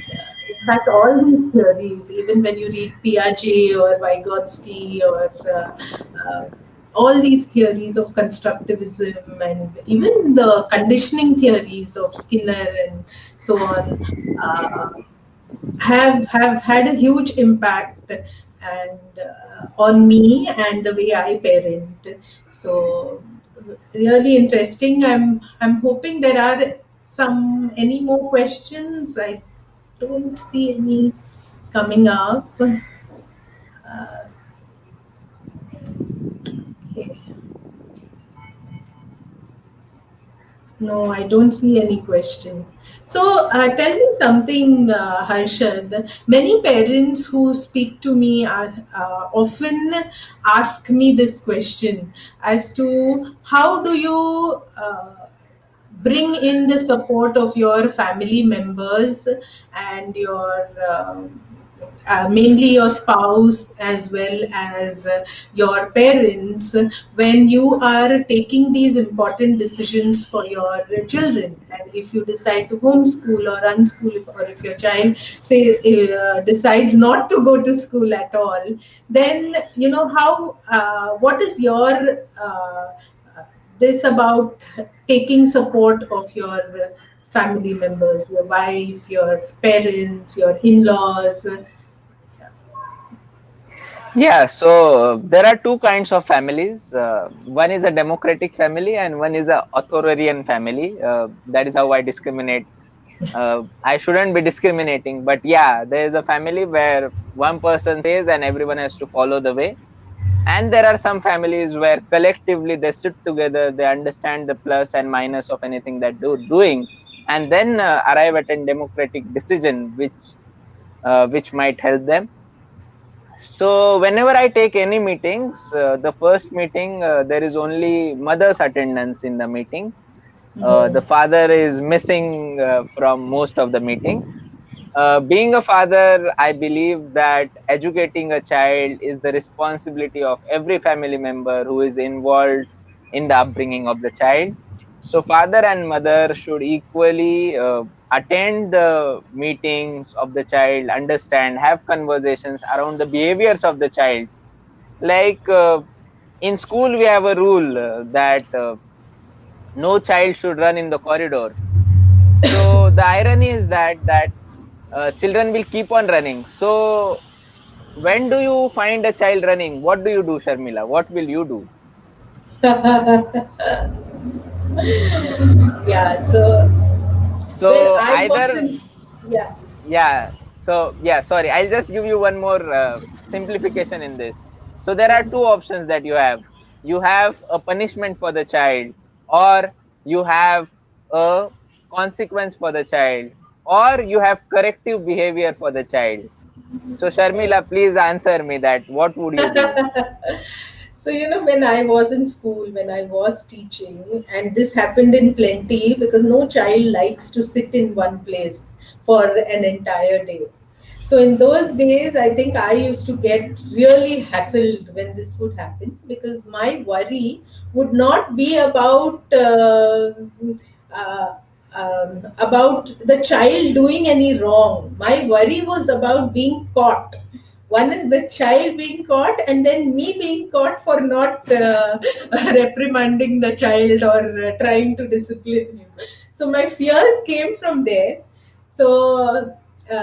in fact, all these theories, even when you read Piaget or Vygotsky or uh, all these theories of constructivism, and even the conditioning theories of Skinner and so on, uh, have had a huge impact and on me and the way I parent. So really interesting. I'm hoping there are any more questions. I don't see any coming up. Okay. No, I don't see any question. So, tell me something, Harshad. Many parents who speak to me often ask me this question as to how do you bring in the support of your family members and your mainly your spouse as well as your parents, when you are taking these important decisions for your children. And if you decide to homeschool or unschool, or if your child say decides not to go to school at all, then you know how what is your this about taking support of your family members, your wife, your parents, your in-laws. Yeah, so there are two kinds of families. One is a democratic family and one is a authoritarian family. That is how I discriminate. I shouldn't be discriminating, but yeah, there is a family where one person says and everyone has to follow the way. And there are some families where collectively they sit together, they understand the plus and minus of anything that they're doing, and then arrive at a democratic decision which might help them. So whenever I take any meetings, the first meeting there is only mother's attendance in the meeting. The Mhm. father is missing from most of the meetings. Being a father, I believe that educating a child is the responsibility of every family member who is involved in the upbringing of the child. So father and mother should equally attend the meetings of the child, understand, have conversations around the behaviors of the child. Like in school, we have a rule that no child should run in the corridor. So the irony is that children will keep on running. So when do you find a child running? What do you do, Sharmila? What will you do? Yeah, so when So I was either, in, yeah. yeah, so yeah, sorry, I'll just give you one more simplification in this. So there are two options that you have a punishment for the child, or you have a consequence for the child, or you have corrective behavior for the child. So Sharmila, please answer me that what would you do? So, you know, when I was in school, when I was teaching, and this happened in plenty because no child likes to sit in one place for an entire day. So, in those days, I think I used to get really hassled when this would happen because my worry would not be uh, about the child doing any wrong. My worry was about being caught. One is the child being caught, and then me being caught for not reprimanding the child or trying to discipline him. So my fears came from there. So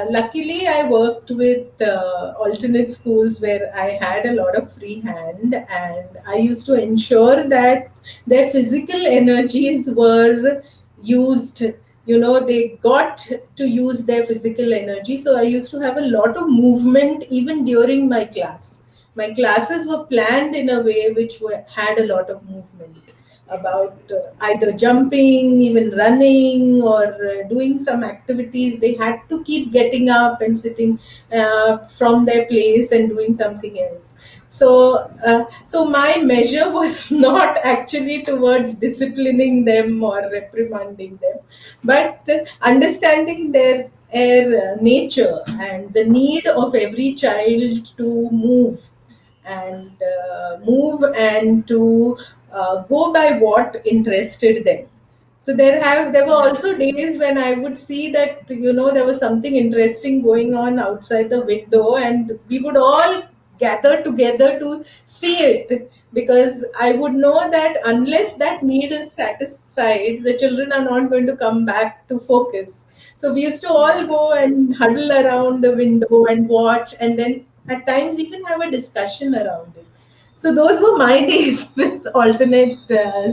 luckily, I worked with alternate schools where I had a lot of free hand, and I used to ensure that their physical energies were used. You know, they got to use their physical energy. So I used to have a lot of movement even during my class. My classes were planned in a way which had a lot of movement, about either jumping, even running, or doing some activities. They had to keep getting up and sitting from their place and doing something else. So my measure was not actually towards disciplining them or reprimanding them, but understanding their nature and the need of every child to move and to go by what interested them. So there were also days when I would see that, you know, there was something interesting going on outside the window, and we would all gather together to see it, because I would know that unless that need is satisfied, the children are not going to come back to focus. So we used to all Yeah. go and huddle around the window and watch, and then at times even have a discussion around it. So those were my days with alternate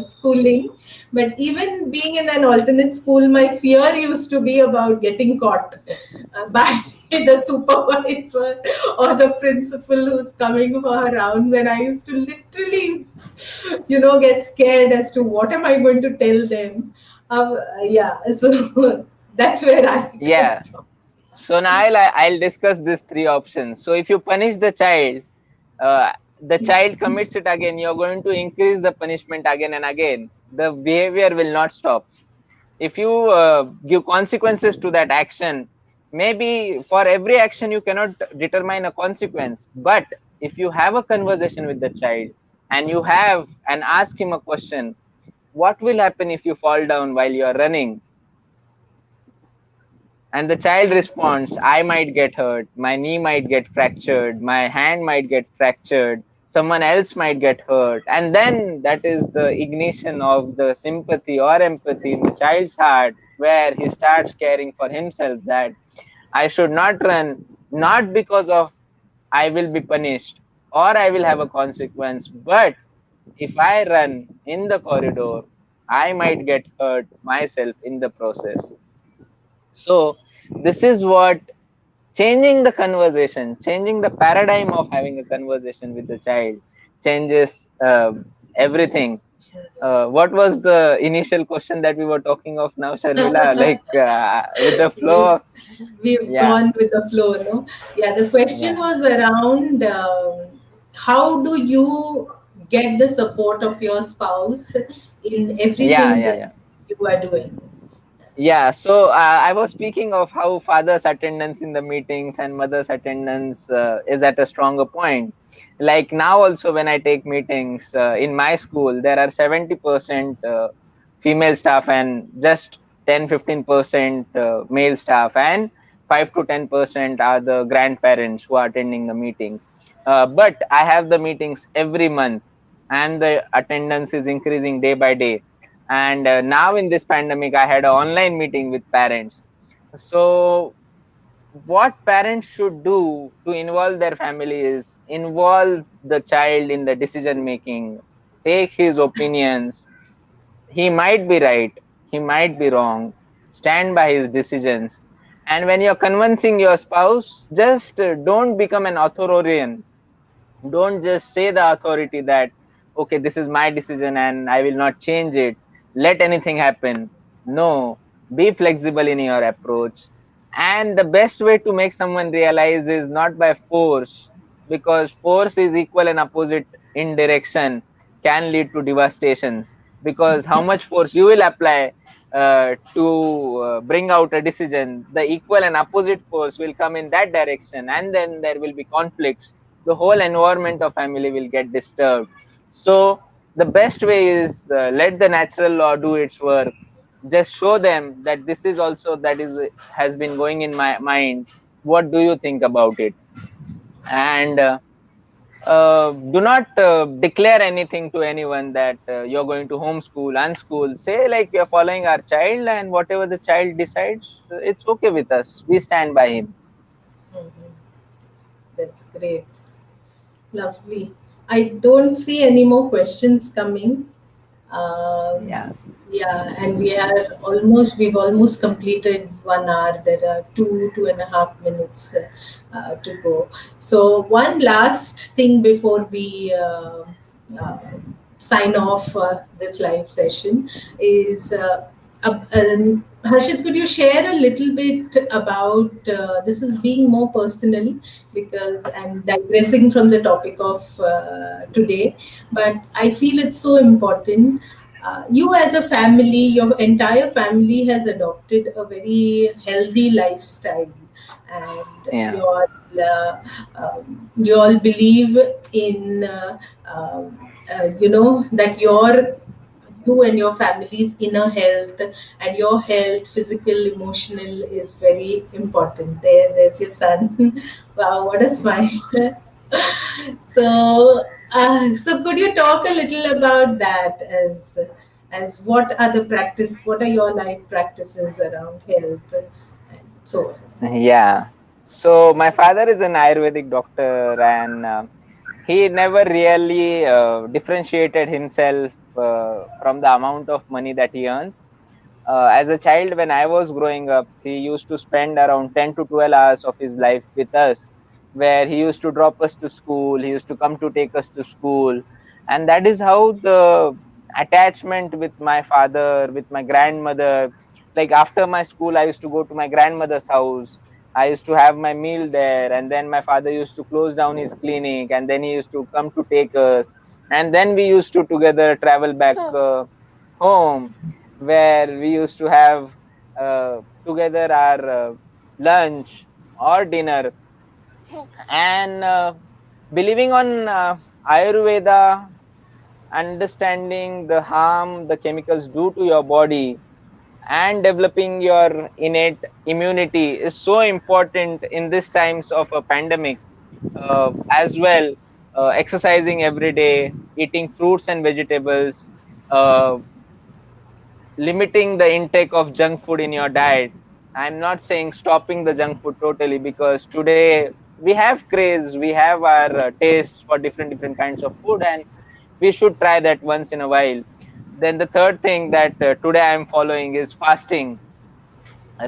schooling. But even being in an alternate school, my fear used to be about getting caught by the supervisor or the principal who's coming for her rounds. And I used to literally, you know, get scared as to what am I going to tell them. Yeah, so that's where I come Yeah. from. So now I'll discuss these three options. So if you punish the child commits it again, you're going to increase the punishment again and again. The behavior will not stop. If you give consequences to that action, Maybe for every action you cannot determine a consequence, but if you have a conversation with the child and you have and ask him a question, what will happen if you fall down while you are running? And the child responds, I might get hurt, my knee might get fractured, my hand might get fractured, someone else might get hurt. And then that is the ignition of the sympathy or empathy in the child's heart, where he starts caring for himself, that I should not run, not because of I will be punished or I will have a consequence, but if I run in the corridor, I might get hurt myself in the process. So, this is what changing the conversation, changing the paradigm of having a conversation with the child changes everything. What was the initial question that we were talking of now, Sharmila? Like with the flow we, of, we've yeah, gone with the flow, no? Yeah, the question yeah, was around how do you get the support of your spouse in yeah, everything yeah, that yeah. you are doing? Yeah, so I was speaking of how father's attendance in the meetings and mother's attendance is at a stronger point. Like now, also, when I take meetings in my school, there are 70% female staff and just 10-15% male staff, and 5 to 10% are the grandparents who are attending the meetings. But I have the meetings every month, and the attendance is increasing day by day. And now in this pandemic, I had an online meeting with parents. So what parents should do to involve their family is involve the child in the decision making, take his opinions. He might be right, he might be wrong, stand by his decisions. And when you're convincing your spouse, just don't become an authoritarian. Don't just say the authority that, okay, this is my decision and I will not change it, let anything happen. No, be flexible in your approach. And the best way to make someone realize is not by force, because force is equal and opposite in direction, can lead to devastations. Because how much force you will apply to bring out a decision, the equal and opposite force will come in that direction, and then there will be conflicts. The whole environment of family will get disturbed. So the best way is let the natural law do its work. Just show them that this is also that is has been going in my mind. What do you think about it? And do not declare anything to anyone that you're going to homeschool, unschool. Say like you're following our child, and whatever the child decides, it's okay with us. We stand by him. Mhm. That's great. Lovely. I don't see any more questions coming. Yeah, Yeah, and we've almost completed 1 hour. There are 2.5 minutes to go. So one last thing before we uh, sign off this live session is Harshad, could you share a little bit about this is being more personal because and digressing from the topic of today, but I feel it's so important. You as a family, your entire family has adopted a very healthy lifestyle, and yeah, you all believe in that you and your family's inner health and your health, physical, emotional, is very important. There's your son. Wow, what a smile. So could you talk a little about that as what are your life practices around health and so on? yeah. So my father is an Ayurvedic doctor, and he never really differentiated himself from the amount of money that he earns. As a child, when I was growing up, he used to spend around 10 to 12 hours of his life with us, where he used to drop us to school, he used to come to take us to school. And that is how the attachment with my father, with my grandmother, like after my school, I used to go to my grandmother's house. I used to have my meal there, and then my father used to close down his clinic, and then he used to come to take us. And then we used to together travel back home, where we used to have together our lunch, or dinner, and believing on Ayurveda, understanding the harm the chemicals do to your body, and developing your innate immunity is so important in these times of a pandemic. As well, exercising every day, eating fruits and vegetables, uh, limiting the intake of junk food in your diet. I'm not saying stopping the junk food totally, because today we have craze, we have our tastes for different kinds of food, and we should try that once in a while. Then the third thing that today I'm following is fasting.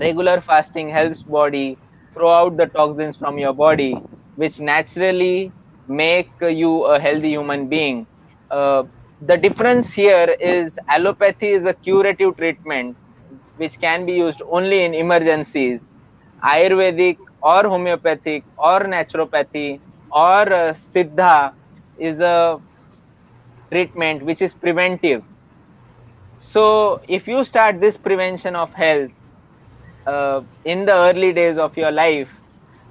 Regular fasting helps body throw out the toxins from your body, which naturally make you a healthy human being. uh, the difference here is allopathy is a curative treatment which can be used only in emergencies. Ayurvedic or homeopathic or naturopathy or siddha is a treatment which is preventive. So if you start this prevention of health in the early days of your life,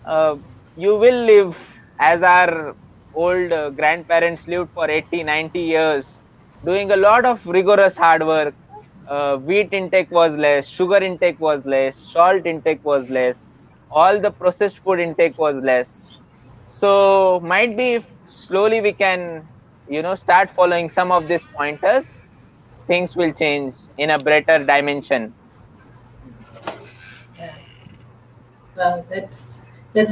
uh, you will live as our old grandparents lived for 80, 90 years, doing a lot of rigorous hard work. Wheat intake was less, sugar intake was less, salt intake was less, all the processed food intake was less. So might be if slowly we can, start following some of these pointers, things will change in a better dimension. Yeah. Wow, that's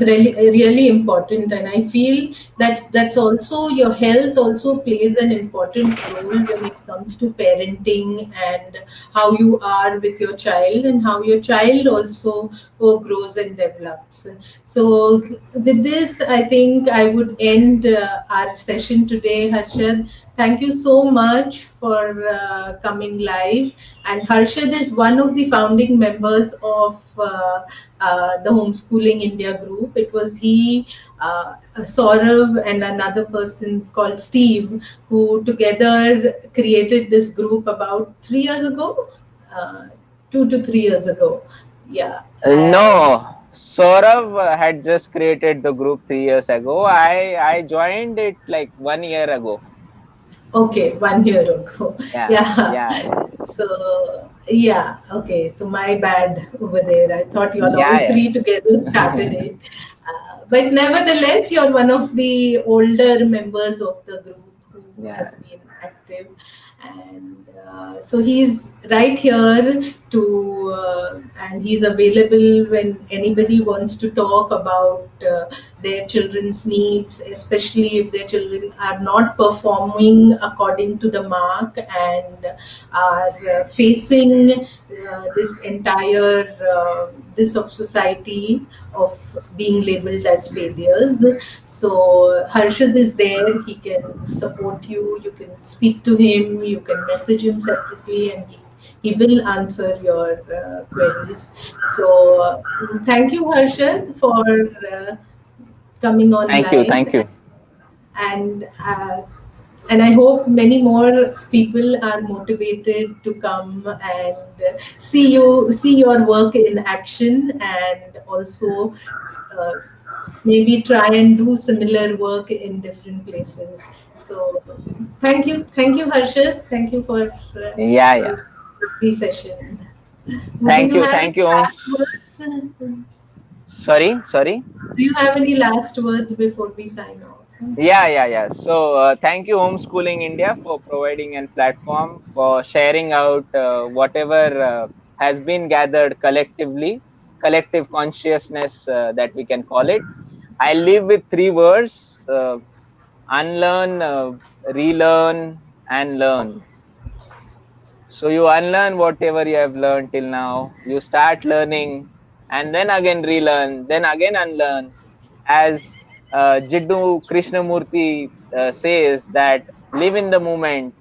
really important, and I feel that that's also your health also plays an important role when it comes to parenting and how you are with your child and how your child also grows and develops. So with this, I think I would end our session today, Harshad. Thank you so much for coming live. And Harshad is one of the founding members of the Homeschooling India group. It was he, Saurav, and another person called Steve who together created this group about 3 years ago, uh, 2 to 3 years ago. Yeah, and No, Saurav had just created the group 3 years ago. I joined it like 1 year ago. okay, 1 year ago. Yeah, Yeah. yeah, yeah, So yeah, okay. So my bad over there. I thought you all yeah, three together started yeah. it. But nevertheless, you're one of the older members of the group who Yeah. has been active. And so he's right here and he's available when anybody wants to talk about their children's needs, especially if their children are not performing according to the mark and are facing this entire this of society of being labeled as failures. So Harshad is there. He can support you. You can speak to him. You can message him separately, and he will answer your queries. So thank you, Harshad, for coming on Thank you, live, thank you. and I hope many more people are motivated to come and see your work in action, and also uh, maybe try and do similar work in different places. So thank you, Harshad. Thank you Yeah, yeah. this lovely session. Do you have Thank any you, last Oms. words? Sorry, sorry. Do you have any last words before we sign off? Yeah, yeah, yeah. So, thank you, Homeschooling India, for providing a platform for sharing out whatever has been gathered collectively, collective consciousness that we can call it. I live with three words: unlearn, relearn, and learn. So you unlearn whatever you have learned till now. You start learning, and then again relearn, then again unlearn. As Jiddu Krishnamurti says, that live in the moment,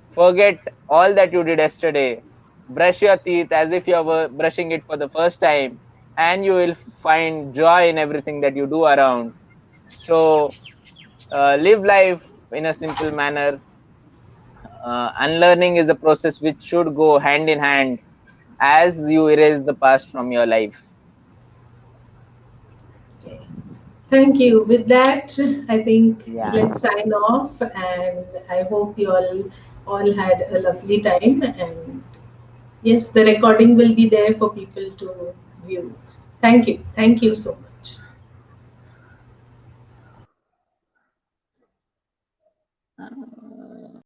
forget all that you did yesterday, brush your teeth as if you were brushing it for the first time, and you will find joy in everything that you do around. So live life in a simple manner. Unlearning is a process which should go hand in hand as you erase the past from your life. Thank you. With that, I think Yeah. let's sign off, and I hope you all had a lovely time. And yes, the recording will be there for people to view. Thank you. Thank you so much. Uh,